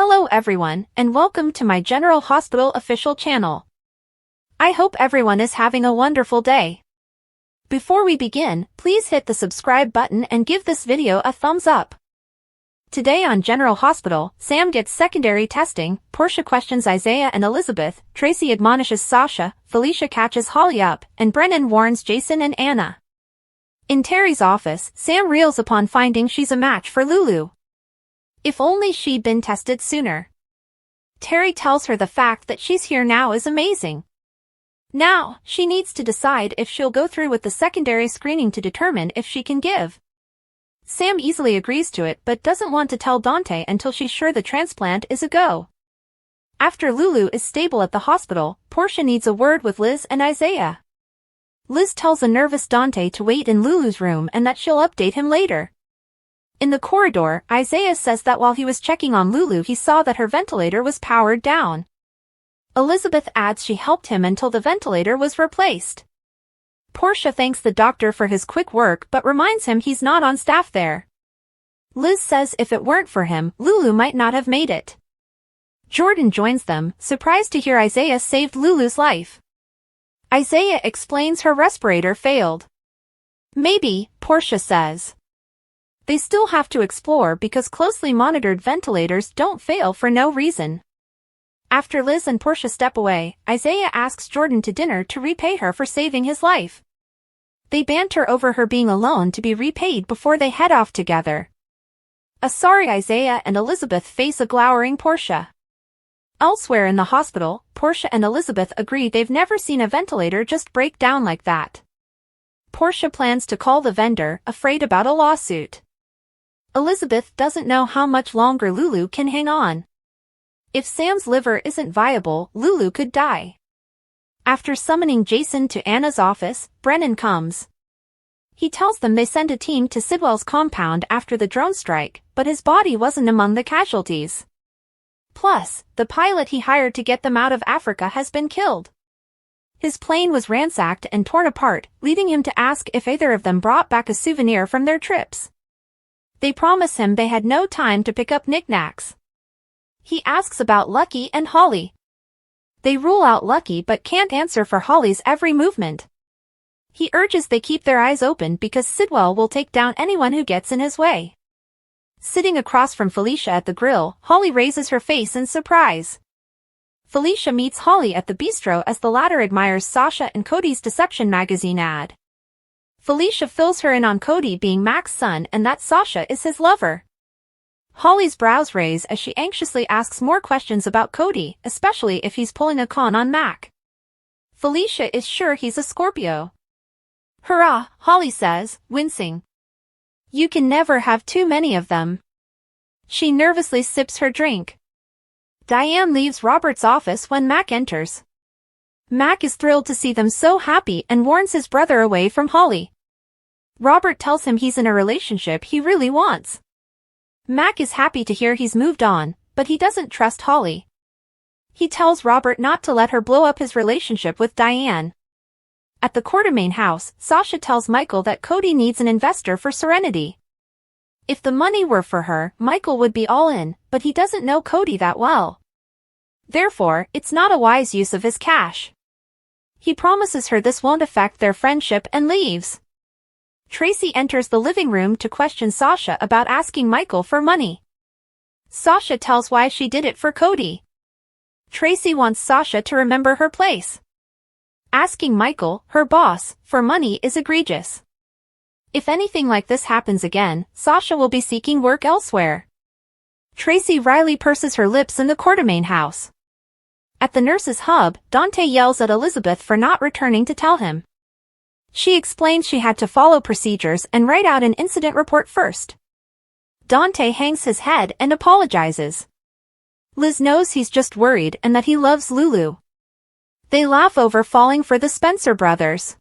Hello everyone, and welcome to my General Hospital official channel. I hope everyone is having a wonderful day. Before we begin, please hit the subscribe button and give this video a thumbs up. Today on General Hospital, Sam gets secondary testing, Portia questions Isaiah and Elizabeth, Tracy admonishes Sasha, Felicia catches Holly up, and Brennan warns Jason and Anna. In Terry's office, Sam reels upon finding she's a match for Lulu. If only she'd been tested sooner. Terry tells her the fact that she's here now is amazing. Now, she needs to decide if she'll go through with the secondary screening to determine if she can give. Sam easily agrees to it but doesn't want to tell Dante until she's sure the transplant is a go. After Lulu is stable at the hospital, Portia needs a word with Liz and Isaiah. Liz tells a nervous Dante to wait in Lulu's room and that she'll update him later. In the corridor, Isaiah says that while he was checking on Lulu he saw that her ventilator was powered down. Elizabeth adds she helped him until the ventilator was replaced. Portia thanks the doctor for his quick work but reminds him he's not on staff there. Liz says if it weren't for him, Lulu might not have made it. Jordan joins them, surprised to hear Isaiah saved Lulu's life. Isaiah explains her respirator failed. Maybe, Portia says. They still have to explore because closely monitored ventilators don't fail for no reason. After Liz and Portia step away, Isaiah asks Jordan to dinner to repay her for saving his life. They banter over her being alone to be repaid before they head off together. A sorry Isaiah and Elizabeth face a glowering Portia. Elsewhere in the hospital, Portia and Elizabeth agree they've never seen a ventilator just break down like that. Portia plans to call the vendor, afraid about a lawsuit. Elizabeth doesn't know how much longer Lulu can hang on. If Sam's liver isn't viable, Lulu could die. After summoning Jason to Anna's office, Brennan comes. He tells them they sent a team to Sidwell's compound after the drone strike, but his body wasn't among the casualties. Plus, the pilot he hired to get them out of Africa has been killed. His plane was ransacked and torn apart, leading him to ask if either of them brought back a souvenir from their trips. They promise him they had no time to pick up knickknacks. He asks about Lucky and Holly. They rule out Lucky but can't answer for Holly's every movement. He urges they keep their eyes open because Sidwell will take down anyone who gets in his way. Sitting across from Felicia at the grill, Holly raises her face in surprise. Felicia meets Holly at the bistro as the latter admires Sasha and Cody's Deception magazine ad. Felicia fills her in on Cody being Mac's son and that Sasha is his lover. Holly's brows raise as she anxiously asks more questions about Cody, especially if he's pulling a con on Mac. Felicia is sure he's a Scorpio. Hurrah, Holly says, wincing. You can never have too many of them. She nervously sips her drink. Diane leaves Robert's office when Mac enters. Mac is thrilled to see them so happy and warns his brother away from Holly. Robert tells him he's in a relationship he really wants. Mac is happy to hear he's moved on, but he doesn't trust Holly. He tells Robert not to let her blow up his relationship with Diane. At the Quartermain house, Sasha tells Michael that Cody needs an investor for Serenity. If the money were for her, Michael would be all in, but he doesn't know Cody that well. Therefore, it's not a wise use of his cash. He promises her this won't affect their friendship and leaves. Tracy enters the living room to question Sasha about asking Michael for money. Sasha tells why she did it for Cody. Tracy wants Sasha to remember her place. Asking Michael, her boss, for money is egregious. If anything like this happens again, Sasha will be seeking work elsewhere. Tracy wryly purses her lips in the Quartermain house. At the nurse's hub, Dante yells at Elizabeth for not returning to tell him. She explains she had to follow procedures and write out an incident report first. Dante hangs his head and apologizes. Liz knows he's just worried and that he loves Lulu. They laugh over falling for the Spencer brothers.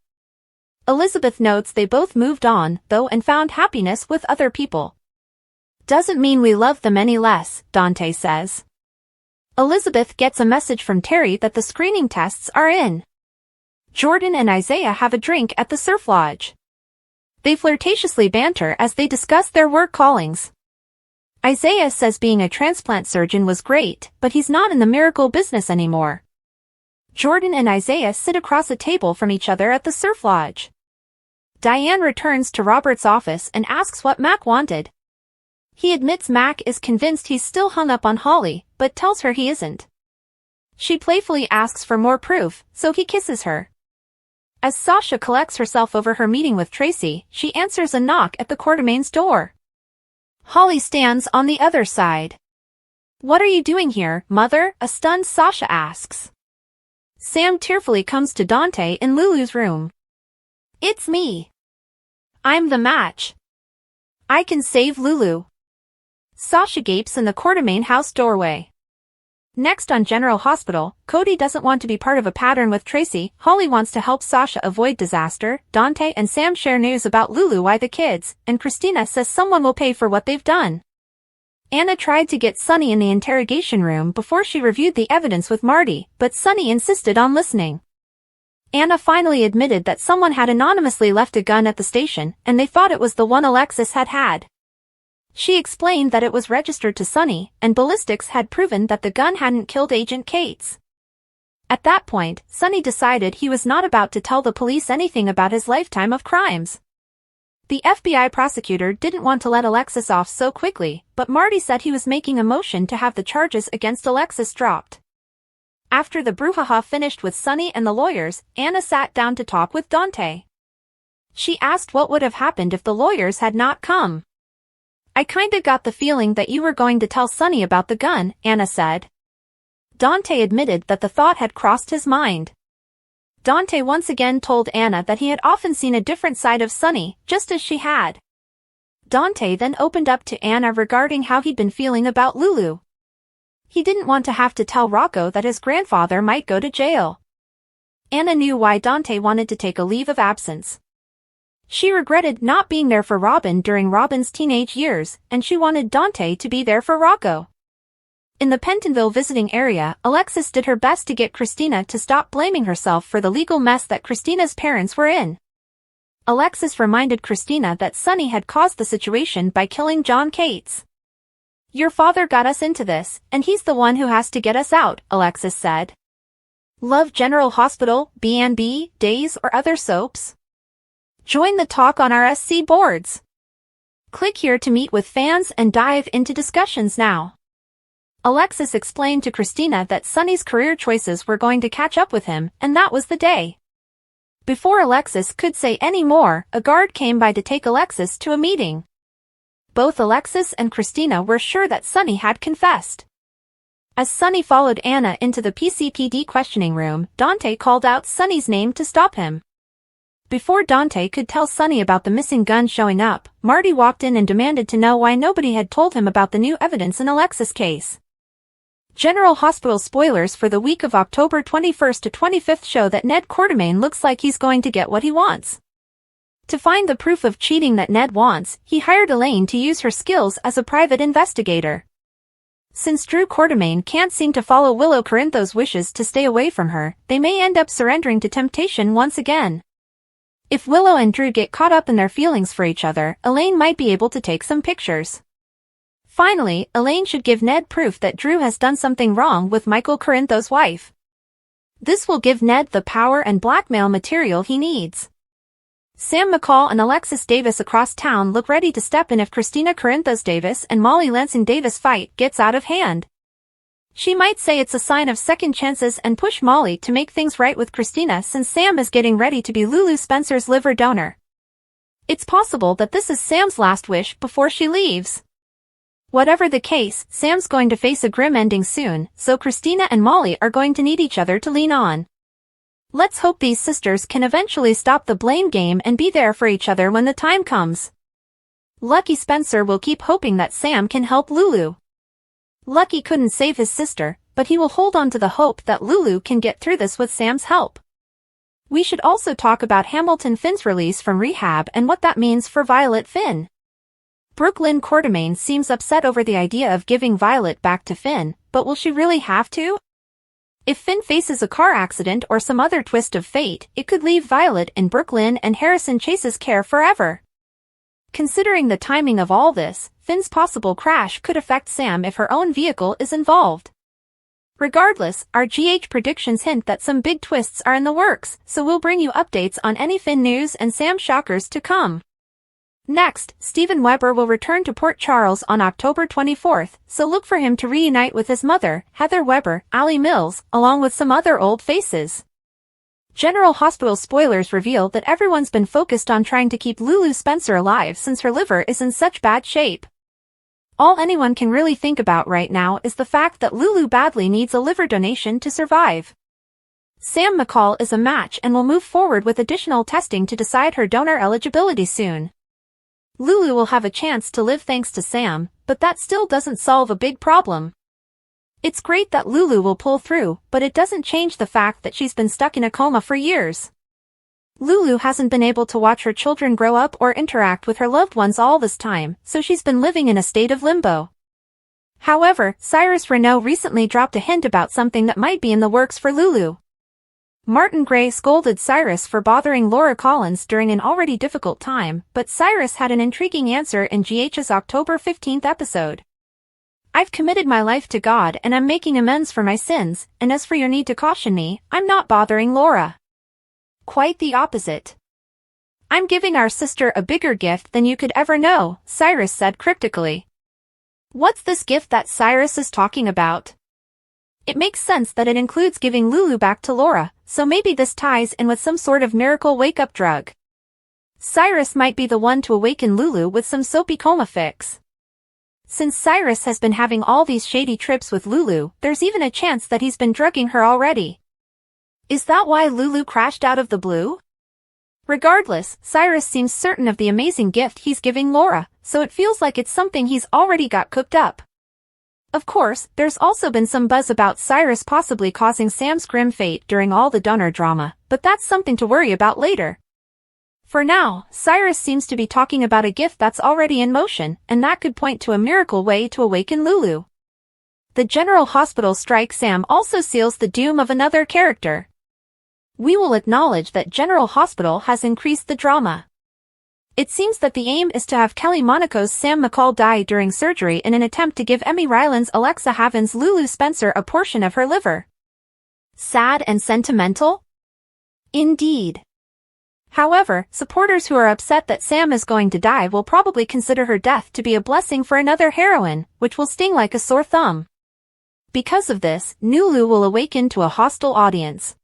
Elizabeth notes they both moved on, though, and found happiness with other people. Doesn't mean we love them any less, Dante says. Elizabeth gets a message from Terry that the screening tests are in. Jordan and Isaiah have a drink at the surf lodge. They flirtatiously banter as they discuss their work callings. Isaiah says being a transplant surgeon was great, but he's not in the miracle business anymore. Jordan and Isaiah sit across a table from each other at the surf lodge. Diane returns to Robert's office and asks what Mac wanted. He admits Mac is convinced he's still hung up on Holly, but tells her he isn't. She playfully asks for more proof, so he kisses her. As Sasha collects herself over her meeting with Tracy, she answers a knock at the Quartermain's door. Holly stands on the other side. "What are you doing here, Mother?" a stunned Sasha asks. Sam tearfully comes to Dante in Lulu's room. "It's me. I'm the match. I can save Lulu." Sasha gapes in the Quartermain house doorway. Next on General Hospital, Cody doesn't want to be part of a pattern with Tracy. Holly wants to help Sasha avoid disaster. Dante and Sam share news about Lulu by the kids, and Christina says someone will pay for what they've done. Anna tried to get Sunny in the interrogation room before she reviewed the evidence with Marty, but Sunny insisted on listening. Anna finally admitted that someone had anonymously left a gun at the station, and they thought it was the one Alexis had. She explained that it was registered to Sunny, and ballistics had proven that the gun hadn't killed Agent Cates. At that point, Sunny decided he was not about to tell the police anything about his lifetime of crimes. The FBI prosecutor didn't want to let Alexis off so quickly, but Marty said he was making a motion to have the charges against Alexis dropped. After the brouhaha finished with Sunny and the lawyers, Anna sat down to talk with Dante. She asked what would have happened if the lawyers had not come. "I kinda got the feeling that you were going to tell Sunny about the gun," Anna said. Dante admitted that the thought had crossed his mind. Dante once again told Anna that he had often seen a different side of Sunny, just as she had. Dante then opened up to Anna regarding how he'd been feeling about Lulu. He didn't want to have to tell Rocco that his grandfather might go to jail. Anna knew why Dante wanted to take a leave of absence. She regretted not being there for Robin during Robin's teenage years, and she wanted Dante to be there for Rocco. In the Pentonville visiting area, Alexis did her best to get Christina to stop blaming herself for the legal mess that Christina's parents were in. Alexis reminded Christina that Sunny had caused the situation by killing John Cates. "Your father got us into this, and he's the one who has to get us out," Alexis said. Love General Hospital, B&B, Days, or other soaps? Join the talk on our SC boards. Click here to meet with fans and dive into discussions now. Alexis explained to Christina that Sunny's career choices were going to catch up with him, and that was the day. Before Alexis could say any more, a guard came by to take Alexis to a meeting. Both Alexis and Christina were sure that Sunny had confessed. As Sunny followed Anna into the PCPD questioning room, Dante called out Sunny's name to stop him. Before Dante could tell Sunny about the missing gun showing up, Marty walked in and demanded to know why nobody had told him about the new evidence in Alexis' case. General Hospital spoilers for the week of October 21st to 25th show that Ned Quartermain looks like he's going to get what he wants. To find the proof of cheating that Ned wants, he hired Elaine to use her skills as a private investigator. Since Drew Quartermain can't seem to follow Willow Corinthos' wishes to stay away from her, they may end up surrendering to temptation once again. If Willow and Drew get caught up in their feelings for each other, Elaine might be able to take some pictures. Finally, Elaine should give Ned proof that Drew has done something wrong with Michael Corinthos' wife. This will give Ned the power and blackmail material he needs. Sam McCall and Alexis Davis across town look ready to step in if Christina Corinthos Davis and Molly Lansing Davis fight gets out of hand. She might say it's a sign of second chances and push Molly to make things right with Christina since Sam is getting ready to be Lulu Spencer's liver donor. It's possible that this is Sam's last wish before she leaves. Whatever the case, Sam's going to face a grim ending soon, so Christina and Molly are going to need each other to lean on. Let's hope these sisters can eventually stop the blame game and be there for each other when the time comes. Lucky Spencer will keep hoping that Sam can help Lulu. Lucky couldn't save his sister, but he will hold on to the hope that Lulu can get through this with Sam's help. We should also talk about Hamilton Finn's release from rehab and what that means for Violet Finn. Brooklyn Quartermain seems upset over the idea of giving Violet back to Finn, but will she really have to? If Finn faces a car accident or some other twist of fate, it could leave Violet in Brooklyn and Harrison Chase's care forever. Considering the timing of all this, Finn's possible crash could affect Sam if her own vehicle is involved. Regardless, our GH predictions hint that some big twists are in the works, so we'll bring you updates on any Finn news and Sam shockers to come. Next, Steven Weber will return to Port Charles on October 24th, so look for him to reunite with his mother, Heather Weber, Ali Mills, along with some other old faces. General Hospital spoilers reveal that everyone's been focused on trying to keep Lulu Spencer alive since her liver is in such bad shape. All anyone can really think about right now is the fact that Lulu badly needs a liver donation to survive. Sam McCall is a match and will move forward with additional testing to decide her donor eligibility soon. Lulu will have a chance to live thanks to Sam, but that still doesn't solve a big problem. It's great that Lulu will pull through, but it doesn't change the fact that she's been stuck in a coma for years. Lulu hasn't been able to watch her children grow up or interact with her loved ones all this time, so she's been living in a state of limbo. However, Cyrus Renaud recently dropped a hint about something that might be in the works for Lulu. Martin Gray scolded Cyrus for bothering Laura Collins during an already difficult time, but Cyrus had an intriguing answer in GH's October 15th episode. "I've committed my life to God and I'm making amends for my sins, and as for your need to caution me, I'm not bothering Laura. Quite the opposite. I'm giving our sister a bigger gift than you could ever know," Cyrus said cryptically. What's this gift that Cyrus is talking about? It makes sense that it includes giving Lulu back to Laura, so maybe this ties in with some sort of miracle wake-up drug. Cyrus might be the one to awaken Lulu with some soapy coma fix. Since Cyrus has been having all these shady trips with Lulu, there's even a chance that he's been drugging her already. Is that why Lulu crashed out of the blue? Regardless, Cyrus seems certain of the amazing gift he's giving Laura, so it feels like it's something he's already got cooked up. Of course, there's also been some buzz about Cyrus possibly causing Sam's grim fate during all the donor drama, but that's something to worry about later. For now, Cyrus seems to be talking about a gift that's already in motion, and that could point to a miracle way to awaken Lulu. The General Hospital strike Sam also seals the doom of another character. We will acknowledge that General Hospital has increased the drama. It seems that the aim is to have Kelly Monaco's Sam McCall die during surgery in an attempt to give Emmy Ryland's Alexa Haven's Lulu Spencer a portion of her liver. Sad and sentimental? Indeed. However, supporters who are upset that Sam is going to die will probably consider her death to be a blessing for another heroine, which will sting like a sore thumb. Because of this, Lulu will awaken to a hostile audience.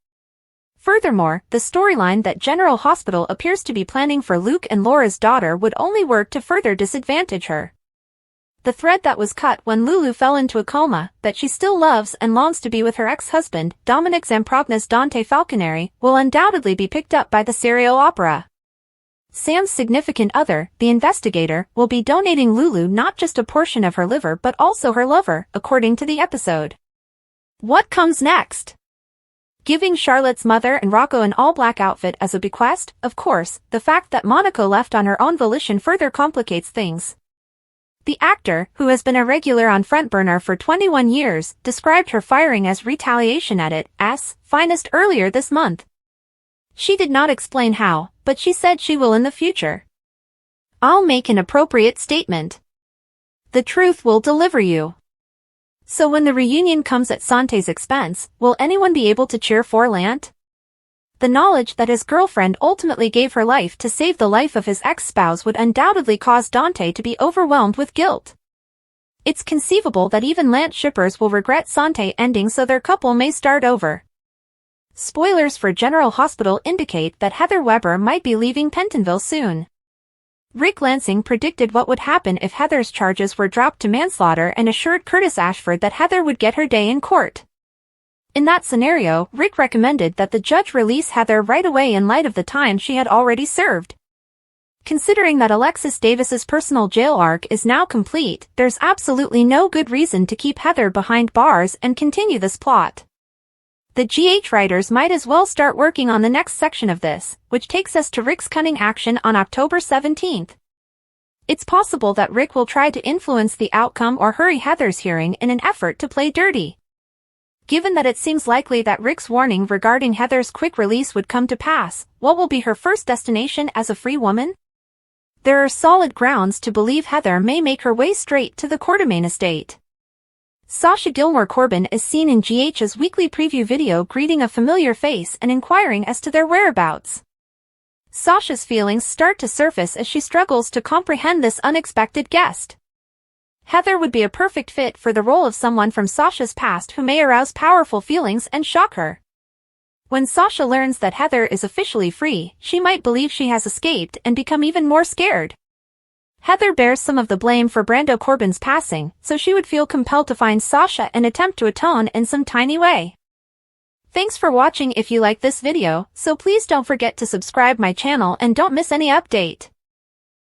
Furthermore, the storyline that General Hospital appears to be planning for Luke and Laura's daughter would only work to further disadvantage her. The thread that was cut when Lulu fell into a coma, that she still loves and longs to be with her ex-husband, Dominic Zamprogna's Dante Falconeri, will undoubtedly be picked up by the serial opera. Sam's significant other, the investigator, will be donating Lulu not just a portion of her liver but also her lover, according to the episode. What comes next? Giving Charlotte's mother and Rocco an all-black outfit as a bequest? Of course, the fact that Monaco left on her own volition further complicates things. The actor, who has been a regular on Front Burner for 21 years, described her firing as retaliation at its finest earlier this month. She did not explain how, but she said she will in the future. I'll make an appropriate statement. The truth will deliver you. So when the reunion comes at Sante's expense, will anyone be able to cheer for Lant? The knowledge that his girlfriend ultimately gave her life to save the life of his ex-spouse would undoubtedly cause Dante to be overwhelmed with guilt. It's conceivable that even Lant shippers will regret Sante ending so their couple may start over. Spoilers for General Hospital indicate that Heather Weber might be leaving Pentonville soon. Rick Lansing predicted what would happen if Heather's charges were dropped to manslaughter and assured Curtis Ashford that Heather would get her day in court. In that scenario, Rick recommended that the judge release Heather right away in light of the time she had already served. Considering that Alexis Davis's personal jail arc is now complete, there's absolutely no good reason to keep Heather behind bars and continue this plot. The GH writers might as well start working on the next section of this, which takes us to Rick's cunning action on October 17th. It's possible that Rick will try to influence the outcome or hurry Heather's hearing in an effort to play dirty. Given that it seems likely that Rick's warning regarding Heather's quick release would come to pass, what will be her first destination as a free woman? there are solid grounds to believe Heather may make her way straight to the Quartermain estate. Sasha Gilmore Corbin is seen in GH's weekly preview video greeting a familiar face and inquiring as to their whereabouts. Sasha's feelings start to surface as she struggles to comprehend this unexpected guest. Heather would be a perfect fit for the role of someone from Sasha's past who may arouse powerful feelings and shock her. When Sasha learns that Heather is officially free, she might believe she has escaped and become even more scared. Heather bears some of the blame for Brando Corbin's passing, so she would feel compelled to find Sasha and attempt to atone in some tiny way. Thanks for watching. If you like this video, so please don't forget to subscribe my channel and don't miss any update.